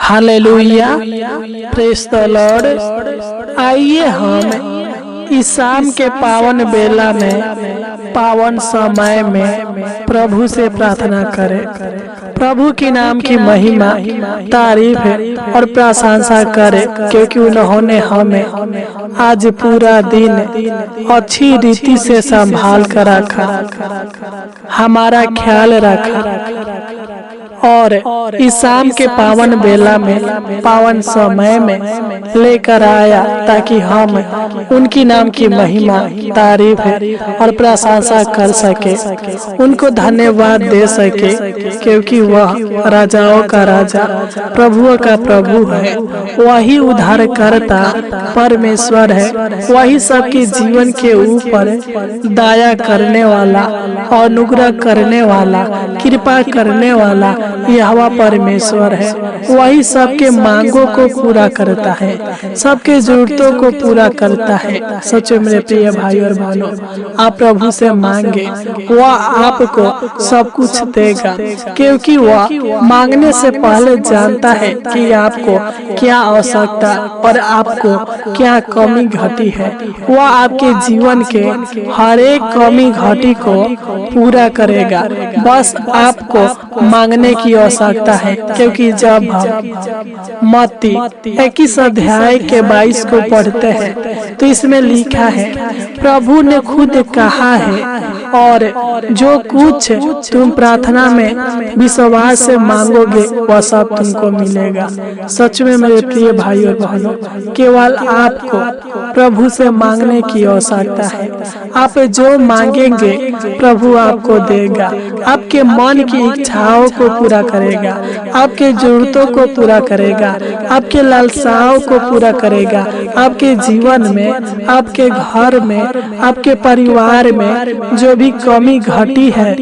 Hallelujah, praise the Lord. आइए हम इस शाम के पावन बेला में, पावन समय में प्रभु से प्रार्थना करें। प्रभु के नाम की महिमा, तारीफ और प्रशंसा करें, क्योंकि उन्होंने हमें आज पूरा दिन अच्छी रीति से संभाल कर रखा, हमारा ख्याल रखा और इस शाम के पावन बेला में, पावन समय में लेकर आया, ताकि हम उनकी नाम की महिमा, तारीफ और प्रशंसा कर सके, उनको धन्यवाद दे सके, क्योंकि वह राजाओं का राजा, प्रभुओं का प्रभु है। वही उद्धारकर्ता परमेश्वर है। वही सबके जीवन के ऊपर दया करने वाला, अनुग्रह करने वाला, कृपा करने वाला यहोवा परमेश्वर है। वही सबके मांगों को पूरा करता है, सबके जरूरतों को पूरा करता है। सच में मेरे प्रिय भाई और बहनों, आप प्रभु से मांगे, वह आपको सब कुछ देगा, क्योंकि वह मांगने से पहले जानता है कि आपको क्या आवश्यकता और आपको क्या कमी घटी है। वह आपके जीवन के हर एक कमी घटी को पूरा करेगा। बस आपको मांगने की आवश्यकता है, क्योंकि जब हम मत्ती 21 अध्याय के 22 को पढ़ते हैं तो इसमें लिखा है, प्रभु ने खुद कहा है, और जो कुछ तुम प्रार्थना में विश्वास से मांगोगे वह सब तुमको मिलेगा। सच में मेरे प्रिय भाई और बहनों, केवल आपको प्रभु से मांगने की आवश्यकता है। आप जो मांगेंगे प्रभु आपको देगा। आपके मन की इच्छाओं को पूरा करेगा, आपके जरूरतों को पूरा करेगा, आपके लालसाओं को पूरा करेगा। आपके जीवन में, आपके घर में, आपके परिवार में जो भी कमी घटी है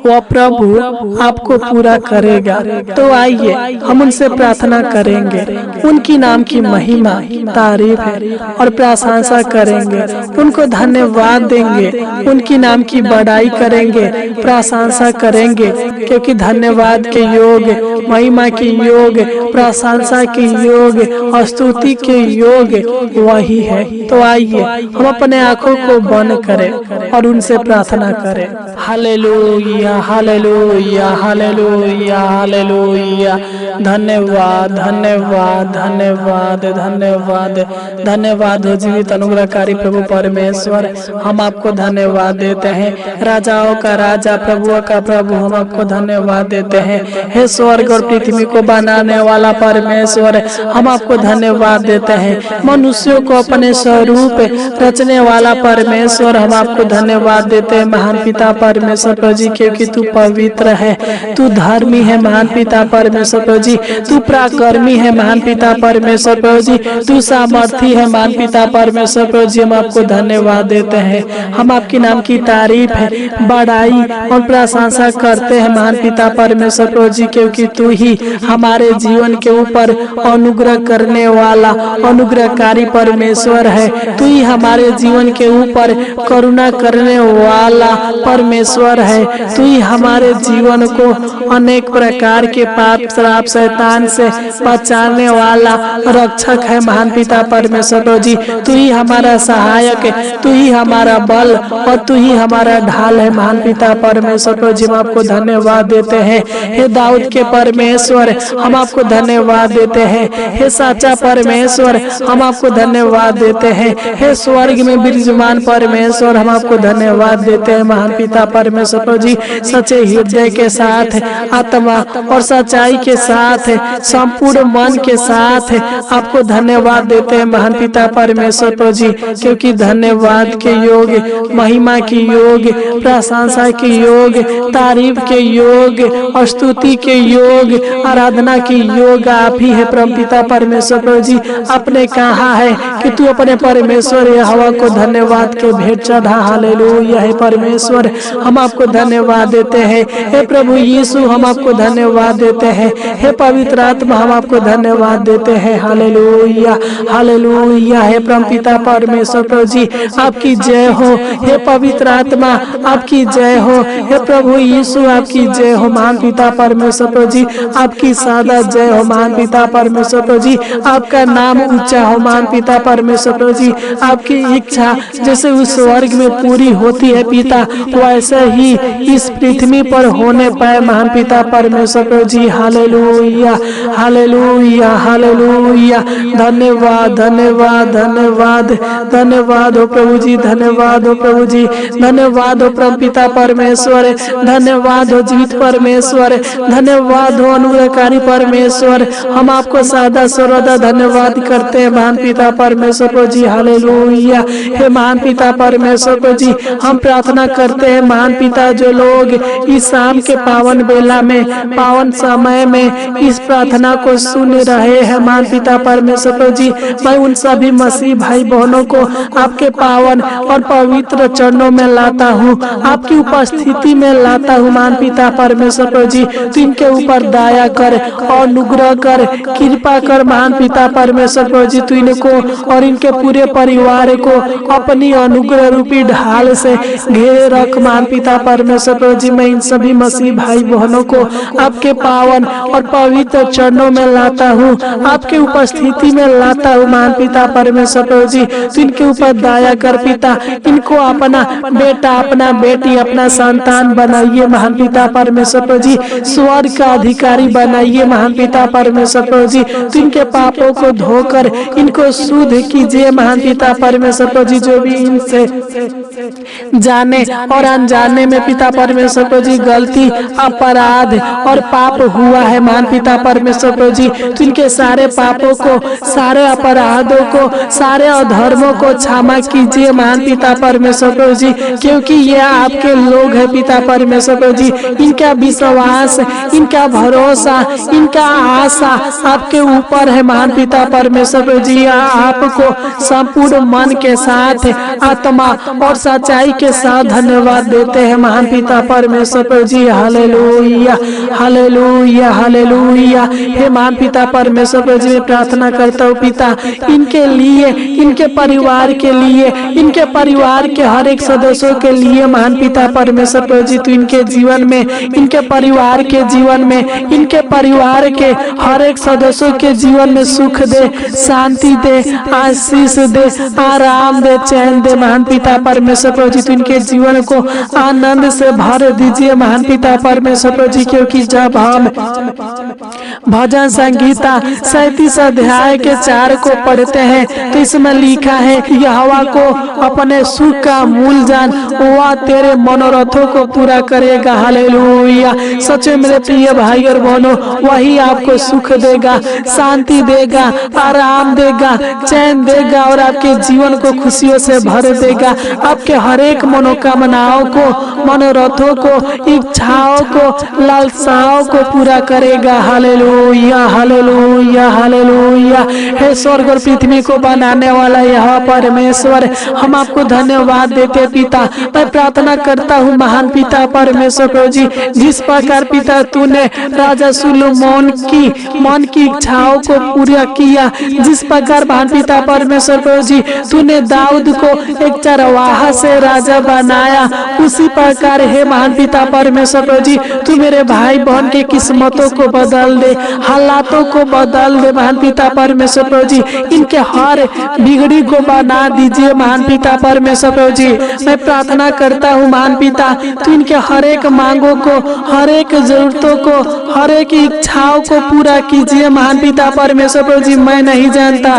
वह प्रभु आपको पूरा करेगा। तो आइए हम उनसे प्रार्थना करेंगे, उनकी नाम की महिमा, तारीफ और प्रशंसा करेंगे, उनको धन्यवाद देंगे, उनकी नाम की बड़ाई करेंगे, प्रशंसा करेंगे, क्योंकि धन्यवाद के योग, महिमा के योग, प्रशंसा के योग, स्तुति के योग वही है। तो आइए हम अपने आंखों को बंद करें और उनसे प्रार्थना करें। Hallelujah, hallelujah, hallelujah, hallelujah. धन्यवाद, धन्यवाद, धन्यवाद, धन्यवाद, धन्यवाद हो जीवित अनुग्रहकारी प्रभु परमेश्वर। हम आपको धन्यवाद देते हैं, राजाओं का राजा, प्रभुओं का प्रभु, हम आपको धन्यवाद देते हैं। हे स्वर्ग और पृथ्वी को बनाने वाला परमेश्वर, हम आपको धन्यवाद देते हैं। मनुष्यों को अपने स्वरूप रचने वाला परमेश्वर, हम आपको धन्यवाद देते हैं। महान पिता परमेश्वर प्रभु जी, क्योंकि तू पवित्र है, तू धर्मी है। महान पिता परमेश्वर प्रभु जी, तू पराक्रमी है। महान पिता परमेश्वर प्रभु जी, तू सामर्थी है। महान पिता परमेश्वर प्रभु जी, हम आपको धन्यवाद देते हैं। हम आपके नाम की तारीफ है, बड़ाई और प्रशंसा करते हैं। महान पिता परमेश्वर प्रभु जी, क्योंकि तू ही हमारे जीवन के ऊपर अनुग्रह करने वाला, अनुग्रहकारी परमेश्वर है। तू ही हमारे जीवन के ऊपर करुणा करने वाला परमेश्वर है। तू ही हमारे जीवन को अनेक प्रकार के पाप, श्राप, शैतान से बचाने वाला रक्षक है। महान पिता परमेश्वर प्रभु जी, तू ही हमारा सहायक है, तू ही हमारा बल और तू ही हमारा ढाल है। महान पिता परमेश्वर प्रभु जी, हम आपको धन्यवाद देते हैं। हे दाऊद के परमेश्वर, हम आपको धन्यवाद देते हैं। हे साचा परमेश्वर, हम आपको धन्यवाद देते हैं। हे स्वर्ग में विराजमान परमेश्वर, हम आपको धन्यवाद देते हैं। महान पिता परमेश्वर प्रभु जी, सच्चे हृदय के साथ, आत्मा और सच्चाई के साथ, संपूर्ण मन के साथ आपको धन्यवाद देते हैं। महान पिता परमेश्वर प्रभु जी, क्योंकि धन्यवाद के योग, महिमा के योग, प्रशंसा के योग, तारीफ के योग, स्तुति के योग, आराधना के योग आप ही है। परम पिता परमेश्वर प्रभु जी, आपने कहा है कि तू अपने परमेश्वर यहोवा को धन्यवाद के भेंट चढ़ा। हालेलुया है परमेश्वर, हम आपको धन्यवाद देते हैं। हे प्रभु यीशु हम आपको धन्यवाद देते हैं। हे पवित्र आत्मा हम आपको धन्यवाद देते हैं। Hallelujah hallelujah. हे परमपिता परमेश्वर प्रभु जी आपकी जय हो। हे पवित्र आत्मा आपकी जय हो। हे प्रभु यीशु आपकी जय हो। महान पिता परमेश्वर प्रभु जी आपकी सादा जय हो। महान पिता परमेश्वर प्रभु जी आपका नाम ऊंचा हो। महान पिता परमेश्वर प्रभु जी आपकी इच्छा जैसे उस स्वर्ग में पूरी होती है पिता, वैसे ही इस पृथ्वी पर होने पाए। महान पिता परमेश्वर प्रभु जी हालेलुया हालेलुया हालेलुया। धन्यवाद धन्यवाद धन्यवाद धन्यवाद हो प्रभु जी, धन्यवाद हो प्रभु जी, धन्यवाद हो परम पिता परमेश्वर, धन्यवाद हो जीवित परमेश्वर, धन्यवाद हो अनुग्रहकारी परमेश्वर। हम आपको सादा सर्वदा धन्यवाद करते हैं महान पिता परमेश्वर प्रभु जी हालेलुया। हे महान पिता परमेश्वर प्रभु जी हम प्रार्थना करते हैं महान पिता, जो लोग इस शाम के पावन बेला में पावन समय में इस प्रार्थना को सुन रहे हैं महान पिता परमेश्वर प्रभु जी, मैं उन सभी मसीह भाई बहनों को आपके पावन और पवित्र चरणों में लाता हूँ, आपकी उपस्थिति में लाता हूँ महान पिता परमेश्वर प्रभु जी। तो इनके ऊपर दया कर और अनुग्रह कर, कृपा कर महान पिता परमेश्वर प्रभु जी। तू इनको और इनके पूरे परिवार को अपनी अनुग्रह रूपी ढाल से घेरे रख महान पिता परमेश्वर प्रभु जी। मैं इन सभी मसीह भाई बहनों को आपके पावन और पवित्र चरणों में लाता हूँ, आपके उपस्थिति में लाता हूँ महान पिता परमेश्वर प्रभु जी। तो इनके ऊपर दया कर पिता, इनको अपना बेटा अपना बेटी अपना संतान बनाइए महान पिता परमेश्वर प्रभु जी, स्वर्ग का अधिकारी बनाइए महान पिता परमेश्वर प्रभु जी। तो इनके पापों को धोकर इनको शुद्ध कीजिए महान पिता परमेश्वर प्रभु जी। जो भी इनसे जाने और अनजाने में पिता परमेश्वर प्रभु जी गलती अपराध और पाप हुआ है महान पिता परमेश्वर प्रभु जी, तो इनके सारे पापों को सारे अपराधों को सारे अधर्मों को क्षमा कीजिए महान पिता परमेश्वर प्रभु जी, क्योंकि ये आपके लोग हैं पिता परमेश्वर प्रभु जी। इनका विश्वास इनका भरोसा इनका आशा आपके ऊपर है महान पिता परमेश्वर प्रभु जी। आपको संपूर्ण मन के साथ आत्मा और सच्चाई के साथ धन्यवाद देते हैं महान पिता परमेश्वर प्रभु जी। Hallelujah hallelujah hallelujah. हे महान पिता परमेश्वर प्रभु जी मैं प्रार्थना करता हूँ पिता, इनके लिए इनके परिवार के लिए इनके परिवार के हर एक सदस्यों के लिए महान पिता परमेश्वर प्रभु जी। तू इनके जीवन में इनके परिवार के जीवन में इनके परिवार के हर एक सदस्यों के जीवन में सुख दे, शांति दे, आशीष दे, आराम दे, चैन दे महान पिता परमेश्वर प्रभु जी। तो इनके जीवन को आनंद से भर दीजिए महान पिता परमेश्वर प्रभु जी, क्योंकि जब हम भजन संगीता 37 अध्याय के 4 को पढ़ते हैं तो इसमें लिखा है यहोवा को अपने सुख का मूल जान, वह तेरे मनोरथों को पूरा करेगा। हालेलुया। सच में मेरे प्रिय भाई और बहनों, वही आपको सुख देगा, शांति देगा, आराम देगा, चैन देगा और आपके जीवन को खुशियों से भर देगा। आपके हर एक मनोकामनाओं को, मनोरथों को, इच्छाओं को, लालसाओं को पूरा करेगा। Hallelujah hallelujah hallelujah. हे स्वर्ग और पृथ्वी को बनाने वाला यह परमेश्वर, हम आपको धन्यवाद देते पिता। मैं प्रार्थना करता हूँ महान पिता परमेश्वर प्रभु जी, जिस प्रकार पिता तूने राजा सुलेमान की मन की इच्छाओं को पूरा किया, जिस प्रकार महान पिता परमेश्वर प्रभु जी तूने दाऊद को एक चरवाहा से राजा बनाया, उसी प्रकार हे महान पिता परमेश्वर प्रभु जी तू मेरे भाई बहन के किस्मतों को बदल दे, हालातों को बदल दे महान पिता परमेश्वर प्रभु जी। इनके हर बिगड़ी को बना दीजिए महान पिता परमेश्वर प्रभु जी। मैं प्रार्थना करता हूँ महान पिता, तू इनके हर एक मांगों को, हर एक जरूरतों को, हर एक इच्छाओं को पूरा कीजिए महान पिता परमेश्वर प्रभु जी। मैं नहीं जानता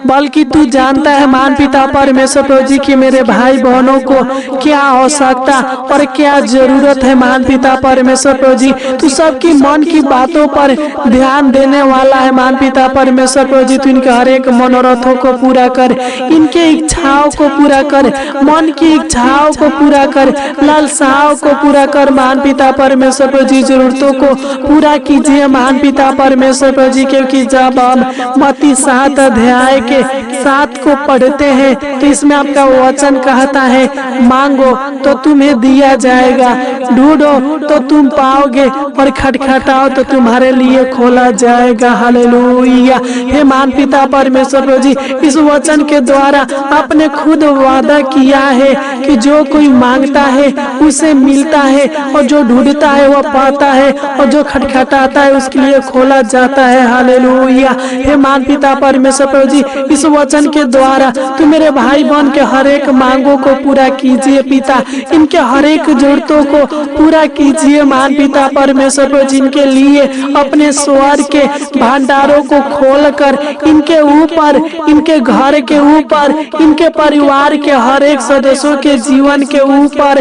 बल्कि तू जानता है महान पिता परमेश्वर प्रभु जी कि मेरे भाई बहनों को क्या आवश्यकता और क्या जरूरत है महान पिता परमेश्वर प्रभु जी। तू सबकी मन की बातों पर ध्यान देने वाला है महान पिता परमेश्वर प्रभु जी। तू इनके हर एक मनोरथों को पूरा कर, इनके इच्छाओं को पूरा कर, मन की इच्छाओं को पूरा कर, लालसाओं को पूरा कर महान पिता परमेश्वर प्रभु जी। जरूरतों को पूरा कीजिए महान पिता परमेश्वर प्रभु जी, क्योंकि जब हम मत्ती 7 अध्याय के साथ को पढ़ते हैं तो इसमें आपका वचन कहता है मांगो तो तुम्हें दिया जाएगा, ढूंढो तो तुम पाओगे और खटखटाओ तो तुम्हारे लिए खोला जाएगा। हालेलुया। हे महान पिता परमेश्वर प्रभु जी, इस वचन के द्वारा आपने खुद वादा किया है कि जो कोई मांगता है उसे मिलता है, और जो ढूंढता है वह पाता है, और जो खटखटाता है उसके लिए खोला जाता है। हालेलुया। हे महान पिता परमेश्वर प्रभु जी, इस वचन के द्वारा तू मेरे भाई बहन के हर एक मांगों को पूरा कीजिए पिता, इनके हर एक जरूरतों को पूरा कीजिए महान पिता परमेश्वर प्रभु जी। इनके लिए अपने स्वर्ग के भंडारों को खोलकर इनके ऊपर, इनके घर के ऊपर, इनके परिवार के हर एक सदस्यों के जीवन के ऊपर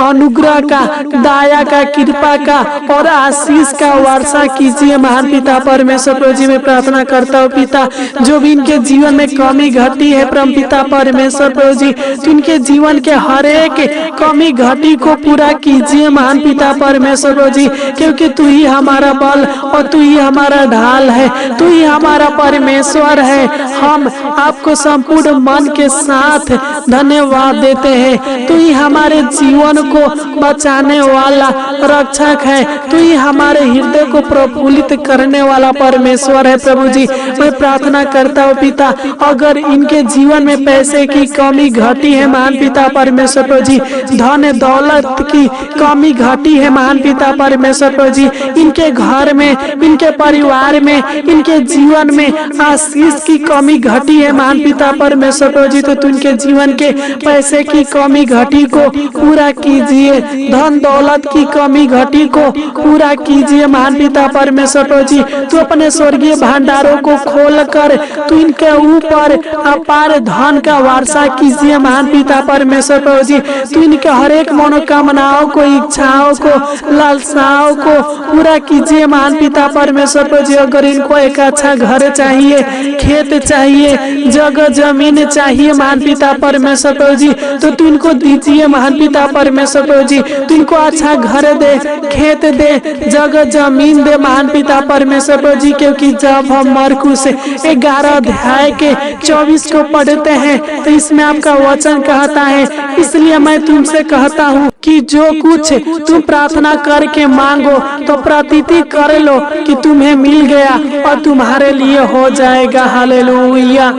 अनुग्रह का, दया का, कृपा का और आशीष का वर्षा कीजिए महान पिता परमेश्वर प्रभु जी। मैं प्रार्थना करता हूँ पिता, जो भी इनके जीवन में कमी घटी है परम पिता परमेश्वर प्रभु जी, तो इनके जीवन के हर एक कमी घटी को पूरा कीजिए महान पिता परमेश्वर प्रभु जी, क्योंकि तू ही हमारा बल और तू ही हमारा ढाल है, तू ही हमारा परमेश्वर है। हम आपको संपूर्ण मन के साथ धन्यवाद देते हैं। तू ही हमारे जीवन को बचाने वाला रक्षक है, तू ही हमारे हृदय को प्रफुल्लित करने वाला परमेश्वर है प्रभु जी। मैं प्रार्थना करता हूँ पिता, अगर इनके जीवन में पैसे की कमी घटी है महान पिता परमेश्वर प्रभु जी, धन दौलत की कमी घटी है महान पिता परमेश्वर प्रभु जी, इनके घर में, इनके परिवार में, इनके जीवन में आशीष की कमी घटी है महान पिता परमेश्वर प्रभु जी, तो तू इनके जीवन के पैसे की कमी घटी को पूरा कीजिए, धन दौलत की कमी घटी को पूरा कीजिए महान पिता परमेश्वर प्रभु जी। तू अपने स्वर्गीय भंडारों को खोलकर तू इनके ऊपर अपार धन का वर्षा कीजिए महान पिता परमेश्वर प्रभु जी। तू इनके हर एक मनोकामनाओं को, इच्छाओं को, लालसाओं को पूरा कीजिए महान पिता परमेश्वर प्रभु जी। अगर इनको एक अच्छा घर चाहिए, खेत चाहिए, जगह जमीन चाहिए महान पिता परमेश्वर प्रभु जी, तो तू इनको दीजिए महान पिता परमेश्वर प्रभु जी। तू इनको अच्छा घर दे, खेत दे, जगह जमीन दे महान पिता परमेश्वर प्रभु जी, क्योंकि जब हम मरकुस 11 अध्याय के 24 को पढ़ते हैं तो इसमें आपका वचन कहता है, इसलिए मैं तुमसे कहता हूँ कि जो कुछ तुम प्रार्थना करके मांगो तो प्रतीति कर लो कि तुम्हें मिल गया और तुम्हारे लिए हो जाएगा। हालेलुया।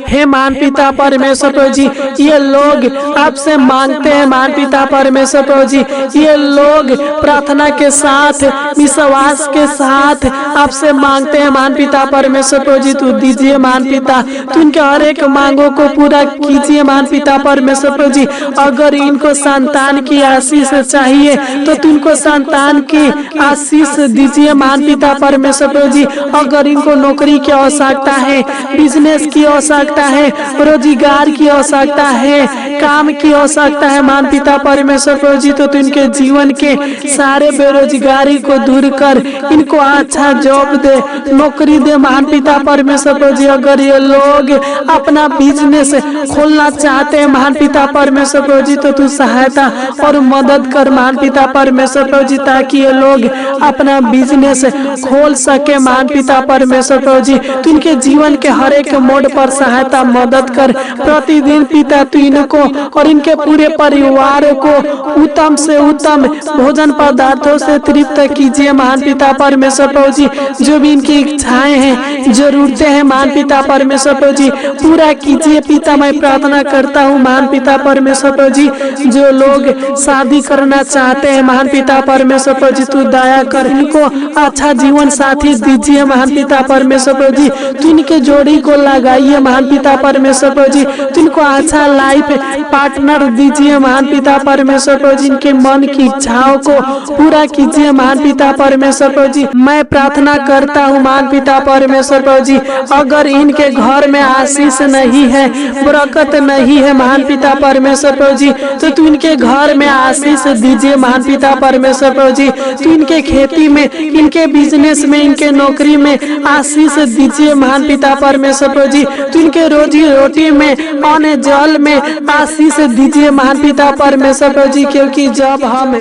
हे महान पिता परमेश्वर प्रभु जी, ये लोग आपसे मांगते हैं महान पिता परमेश्वर प्रभु जी, ये लोग प्रार्थना के साथ, विश्वास के साथ आपसे मांगते हैं महान पिता परमेश्वर प्रभु जी। तू दीजिए महान पिता, तू इनके हर एक मांगों को पूरा कीजिए महान पिता परमेश्वर प्रभु जी। अगर इनको संतान की आशीष चाहिए तो तू इनको संतान की आशीष दीजिए महान पिता परमेश्वर प्रभु जी। अगर इनको नौकरी की आवश्यकता है, बिजनेस की आवश्यकता है, रोजगार की आवश्यकता है, काम की आवश्यकता है महान पिता परमेश्वर प्रभु जी, तो इनके जीवन के सारे बेरोजगारी को दूर कर इनको अच्छा जॉब दे, नौकरी दे महान पिता परमेश्वर प्रभु जी। अगर ये लोग अपना बिजनेस खोलना चाहते हैं महान पिता परमेश्वर प्रभु जी, तो तू सहायता और मदद कर महान पिता परमेश्वर प्रभु जी, ताकि ये लोग अपना बिजनेस खोल सके महान पिता परमेश्वर प्रभु जी। तू इनके जीवन के हर एक मोड़ पर सहायता मदद कर। प्रतिदिन पिता तू इनको और इनके पूरे परिवार को उत्तम से उत्तम भोजन पदार्थों से तृप्त कीजिए महान पिता परमेश्वर प्रभु जी। जो भी इनकी इच्छाएं हैं, जरूरतें हैं महान पिता परमेश्वर प्रभु जी, पूरा कीजिए पिता। मैं प्रार्थना करता हूँ महान पिता परमेश्वर प्रभु जी, जो लोग शादी करना चाहते हैं महान पिता परमेश्वर प्रभु जी, तू दया कर, इनको अच्छा जीवन साथी दीजिए महान पिता परमेश्वर प्रभु जी। तू इनके जोड़ी को लगाइए महान पिता परमेश्वर प्रभु जी, तू इनको अच्छा लाइफ पार्टनर दीजिए महान पिता परमेश्वर प्रभु जी। इनके मन की इच्छाओं को पूरा कीजिए महान पिता परमेश्वर प्रभु जी। मैं प्रार्थना करता हूँ महान पिता परमेश्वर प्रभु जी, अगर इनके घर में आशीष नहीं है, बरकत नहीं है महान पिता परमेश्वर प्रभु जी, तो तू इनके घर में आशीष दीजिए महान पिता परमेश्वर प्रभु जी। तू इनके खेती में, इनके बिजनेस में, इनके नौकरी में आशीष दीजिए महान पिता परमेश्वर प्रभु जी। तू इनके इनके रोजी रोटी में, अन्न जल में आशीष दीजिए महान पिता परमेश्वर प्रभु जी। क्योंकि जब हम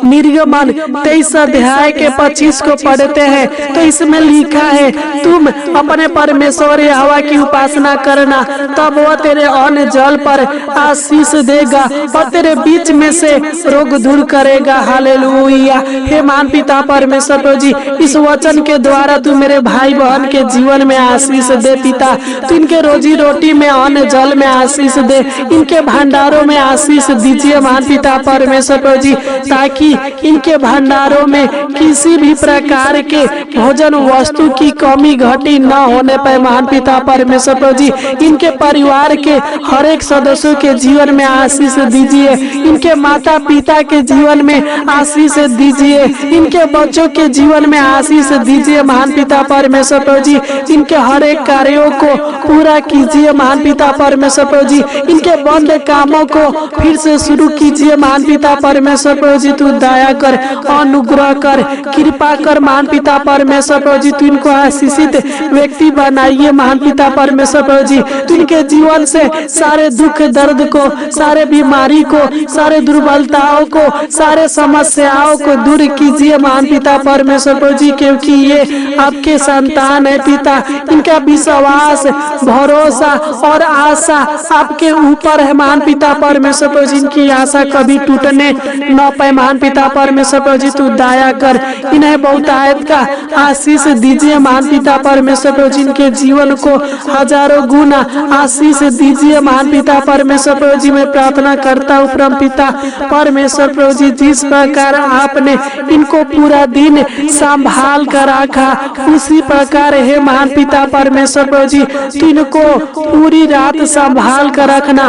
निर्गमन 23 अध्याय के 25 को पढ़ते हैं तो इसमें लिखा है, तुम अपने परमेश्वर यहोवा की उपासना करना, तब वह तेरे अन्न जल पर आशीष देगा और तेरे बीच में से रोग दूर करेगा। हालेलुया। हे महान पिता परमेश्वर प्रभु जी, इस वचन के द्वारा तू मेरे भाई बहन के जीवन में आशीष दे पिता। तू इनके रोजी रोटी में, अन्न जल में आशीष दे, इनके भंडारों में आशीष दीजिए महान पिता परमेश्वर प्रभु जी, ताकि इनके भंडारों में किसी भी प्रकार के भोजन वस्तु की कमी घटी न होने पाए महान पिता परमेश्वर प्रभु जी। इनके परिवार के हर एक सदस्यों के जीवन में आशीष दीजिए, इनके माता पिता के जीवन में आशीष दीजिए, इनके बच्चों के जीवन में आशीष दीजिए महान पिता परमेश्वर प्रभु जी। इनके हर एक कार्यों को पूरा कीजिए महान पिता परमेश्वर प्रभु जी। इनके बंद कामों को फिर से शुरू कीजिए महान पिता परमेश्वर प्रभु जी। तू दया कर, अनुग्रह कर, कृपा कर महान पिता परमेश्वर प्रभु जी। तू इनको आशीषित व्यक्ति बनाइए महान पिता परमेश्वर प्रभु जी। तू इनके जीवन से सारे दुख दर्द को, सारे बीमारी को, सारे दुर्बलताओं को, सारे समस्याओं को दूर कीजिए महान पिता परमेश्वर प्रभु जी। क्योंकि ये आपके संतान है पिता। इनका विश्वास, भरोसा और आशा आपके ऊपर है महान पिता परमेश्वर प्रभु जी। इनकी आशा कभी टूटने न पाए महान पिता परमेश्वर प्रभु जी। तू दया कर, इन्हें बहुतायत का आशीष दीजिए महान पिता परमेश्वर प्रभु जी। इनके जीवन को हजारों गुना आशीष दीजिए महान पिता परमेश्वर प्रभु जी। मैं प्रार्थना करता हूँ परम पिता परमेश्वर प्रभु जी, जिस प्रकार आपने इनको पूरा दिन संभाल कर रखा, उसी प्रकार है महान पिता परमेश्वर प्रभु जी, तू इनको पूरी रात संभाल कर रखना,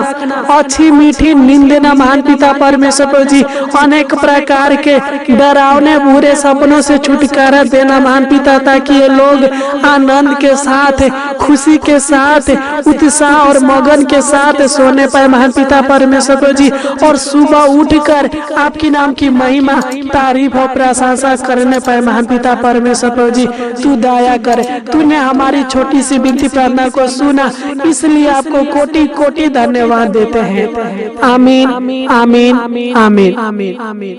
अच्छी मीठी नींद देना महान पिता परमेश्वर प्रभु जी। अनेक प्रकार के डरावने बुरे सपनों से छुटकारा देना महान पिता, ताकि ये लोग आनंद के साथ, खुशी के साथ, उत्साह और मगन के साथ सोने पाए महान पिता परमेश्वर प्रभु जी। और सुबह उठकर आपकी नाम की महिमा, तारीफ और प्रशंसा करने पाए महान पिता परमेश्वर प्रभु जी। तू दया कर, तूने हमारी छोटी सी विनती प्रार्थना को सुना, इसलिए आपको कोटि कोटि धन्यवाद देते हैं। आमीन, आमीन, आमीन, आमीन, आमीन।